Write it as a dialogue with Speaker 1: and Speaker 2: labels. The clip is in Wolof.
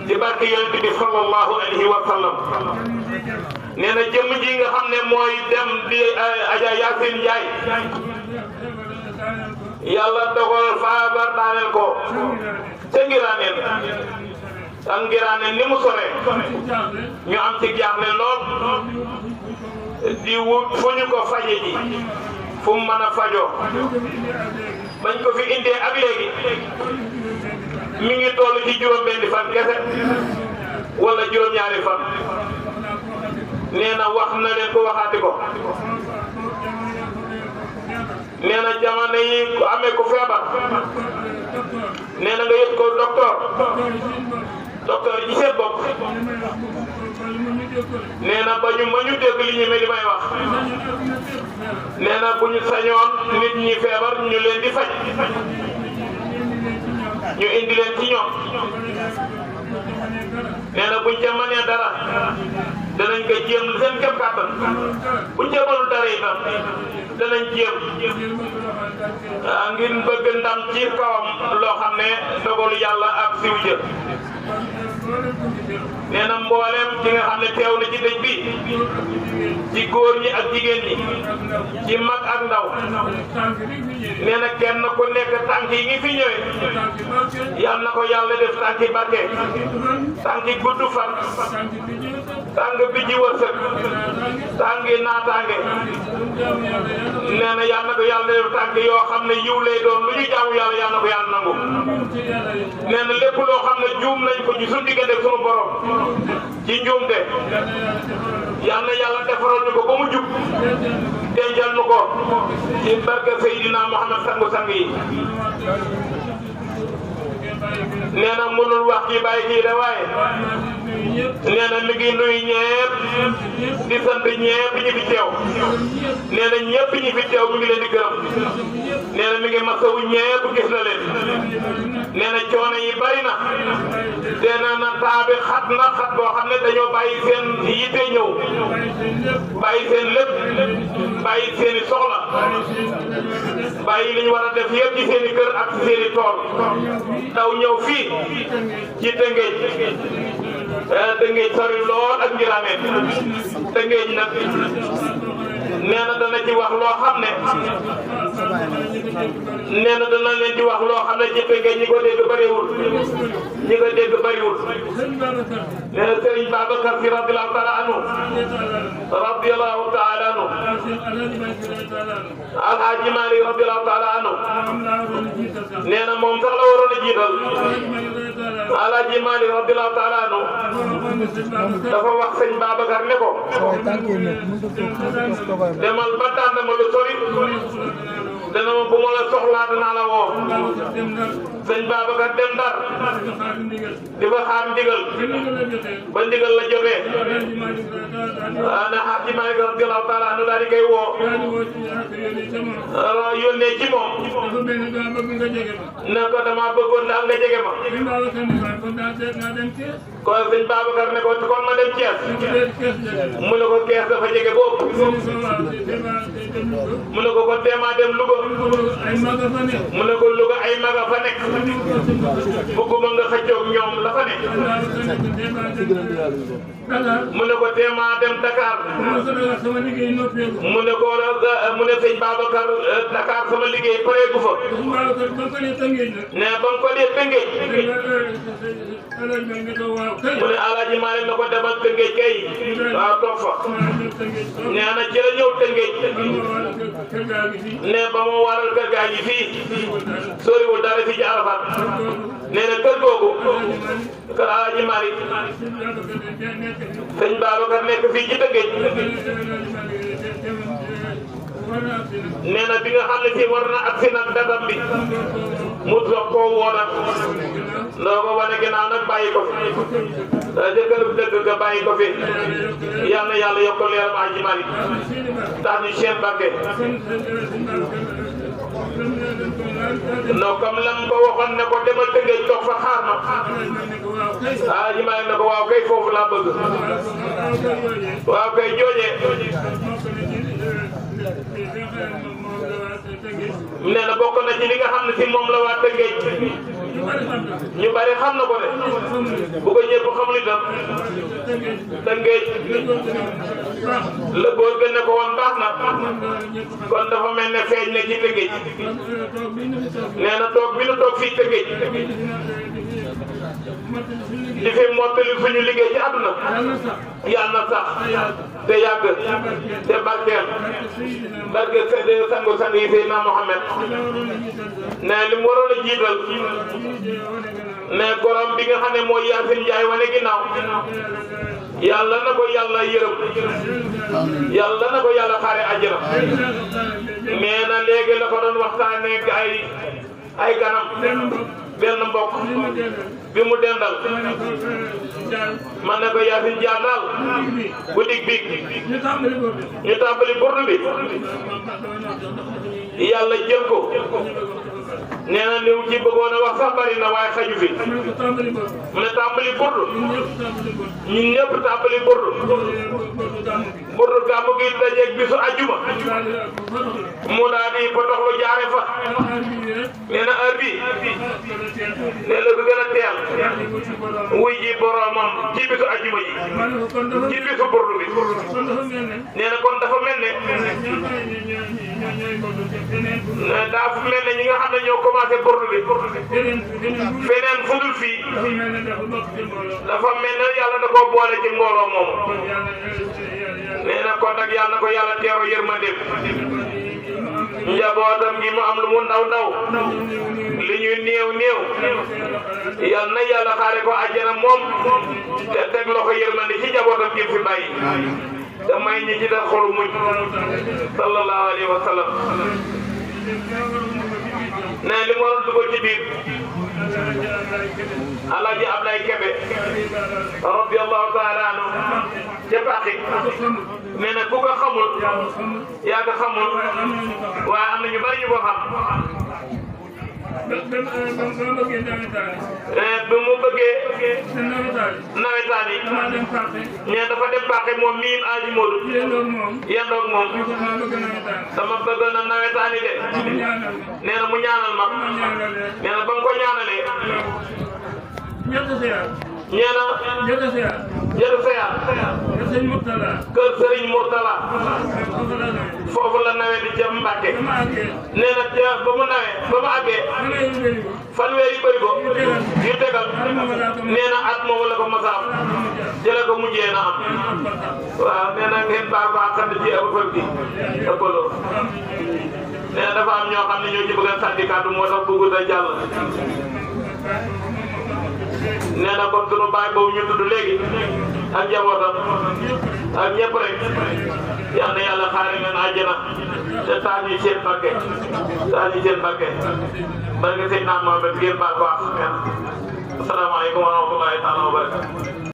Speaker 1: ci barke yonent bi sallallahu alayhi wa sallam nee na jëmm ji nga xam ne mooy dem di Adja Yacine Ndiaye yàlla dogal faabar daaneel ko ca Ngiraaneen ak Ngiraaneen ni mu sore ñu am ci jaaxle lool di wut fu ñu ko faje ji fu mu mën a fajoo bañ ko fi indee ak léegi mi ngi toll ci juróom-benni fan kese wala juróom-ñaari fan nee na wax na leen ko waxaati ko nee na jamono yi ku amee ku feebar nee na nga yëg ko docteur ji seen bopp nee na ba ñu ma ñu dégg li ñu mel li may wax nee na bu ñu sañoon nit ñi feebar ñu leen di faj ñu indi leen ci ñoom nee na buñ ca mënee dara danañ ko jéem seen kéem kàttan buñ ca mënul dara itam danañ jéem ngir bëgg ndam ci kawam loo xam ne dogalu yàlla ak siw jë nee na mboolem ci nga xam ne teew na ci dëj bi ci góor ñi ak jigéen ñi ci mag ak ndaw nee na kenn ku nekk tànk yi ngi fi ñëwee yal na ko yàlla def tànki barke tànki gudd fan tànk bi ji wërsëg tànki naataange nee na yal na ko yàlla def tànk yoo xam ne yiw lay doon lu ñu jaamu yàlla yal na ko yàlla nangu nee na lépp loo xam ne juum nañ ko ci suñu diggante sunu borom ci njuumte yal na yàlla defaral ñu ko ba mu jub dencal nu ko ci barke Seydina Muhammad sangu-sang yi nee na mënul wax ci bàyyi kii de waaye nee na mi ngi nuyu ñepp di sant ñepp ñi fi teew nee na ñepp ñi fi teew mi ngi leen di gërëm nee na mi ngi masawu ñepp gis na leen nee na coono yi bari na te na taa bi xat na xat boo xam ne dañoo bàyyi seen yitte ñëw bàyyi seen lépp bàyyi seen i soxla bàyyi li ñu war a def yëpp ci seen i kër ak ci seen i tool daw ñëw fii ci Tëngéej Tëngéej sori lool ak Ngiraaneen Tëngéej nag nee na dana ci wax loo xam ne nee na dana leen di wax loo xam ne ci Tëngéej ñi ko dégg bëriwul ñi ko dégg bëriwul nee na Serigne Babacar Sy radiyallahu taala anhu radiyallahu taala anhu Alhaji Malick radiyallahu taala anhu nee na moom sax la waroon a jiital Alhaji Malick radiyallahu taala anhu dafa wax sëñ Babacar ne ko demal ba tànn ma lu sori dana ma bu ma la soxlaa danaa la woo sëñ Babacar dem Ndar di fa xaar ndigal ba ndigal la jotee na Alhaji Malick radiyallahu taala anhu daal di koy woo yónnee ci moom ne ko dama bëggoon daal nga jege ma kon sëñ Babacar ne ko kon ma dem Thiès mu ne ko Thiès dafa jege boobu mu ne ko kon teema dem Louga mu ne ko Louga ay maga fa nekk bëgguma nga xëccoog ñoom la fa nekk mu ne ko teema dem Dakar mu ne ko mu ne sëñ Babacar Dakar sama liggéey pareegu fa ne ba nga ko dee Tëngéej mu ne Alaaji Maalik na ko demal Tëngéej kay waaw toog fa nee na ci la ñëw Tëngéej ne ba mu waral kër gaa ngi fii soriwul dara fii ci Arafat nee na kër googu kër Alaaji Maalik sëñ Babacar nekk fii ci Tëngéej nee na bi nga xam ne fii war na ak si nag datam bi mu soog koo woo nag ndoo ko wane ginnaaw nag bàyyi ko fi jëkkër dëgg nga bàyyi ko fi yal na yàlla yokk leeram Alaaji Maalik tax ñu seen barke non comme lam ko waxoon ne ko demal Tëngéej toog fa xaar ma Alaaji Maalik ne ko waaw kay foofu laa bëgg waaw kay joojee nee na bokk na ci li nga xam ne si moom la waa Tëngéej ñu bari xam na ko de bu ko ñëpp xamul itam Tëngéej la góor gën ne ko woon baax na kon dafa mel ne feeñ ne ci Tëngéej nee na toog bi nu toog fii Tëngéej di fi mottali suñu liggéey ci àdduna yàlla na sax te yàgg te barkeel barke sangu sang yi Seydina Mohamed ne li mu waroon a jiital ne gorom bi nga xam ne mooy Yaasin Njaay wane ginnaaw yàlla na ko yàlla yërëm yàlla na ko yàlla xaare àjjana nee na léegi la ko doon waxtaanee ay ganam benn mbokk bi mu dendal man ne ko Yaasin Jaar daal bu dig bi ñu tàmbali burdu bi yàlla jël ko nee na li mu ci bëggoon a wax sax bari na waaye xaju fi mu ne tàmbali burdu ñun ñëpp tàmbali burdu gàmmu gi dajeeg bisu ajjuma mu daal di potoxlu jaare fa nee na heure bi nee la ko gën a teel wuy ji boromam ci bisu ajjuma ji ci bisu burdu bi nee na kon dafa mel ne dafa mel ne ñi nga xam ne ñoo commencé burdu bi feneen fudul fii dafa mel ne yàlla da koo boole ci mbooloo moomu nee na kon nag yàlla na ko yàlla teeru yërmandeem njabootam gi mu am lu mu ndaw ndaw li ñuy néew néew yal na yàlla xaare ko àjjana moom te teg loxo yërmande ci njabootam gi fi bàyyi te may ñi ci dal xolu muñ sallallahu alayhi wa sallam ne li mu waroon dugal ci biir Alaaji Ablaye Kebe radiyallahu taala anhu ca Paxi nee na ku ko xamul yaa ko xamul waaye am na ñu bari ñu ko xam bi mu bëggee nawetaan yi ñee dafa dem Paxi moom miin Aji Modou yendoog moom dama bëgg na nawetaan yi de nee na mu ñaanal ma nee na ba mu ko ñaanalee ñeena jëru seyaar kër Serigne Mourtala foofu la nawet di jëm Mbàkke nee na ba mu àggee fanweeri bëri ko yu tegal nee na at moomu la ko masaam jële ko mujjee na am waaw nee na ngeen baax baax xam ci ëppal gi ëppaloo nee na dafa am ñoo xam ne ñoo ci bëgg a sànni kàddu moo tax bëggut a jàll nee na kon sunu baay boobu ñu tudd léegi ak njabootam ak ñëpp rek yal na yàlla xaare leen àjjana te taal ñu seen barke barke Seydina Mohamed ngeen baal baax asalaamaaleykum wa rahmatullahi taala wa barakatu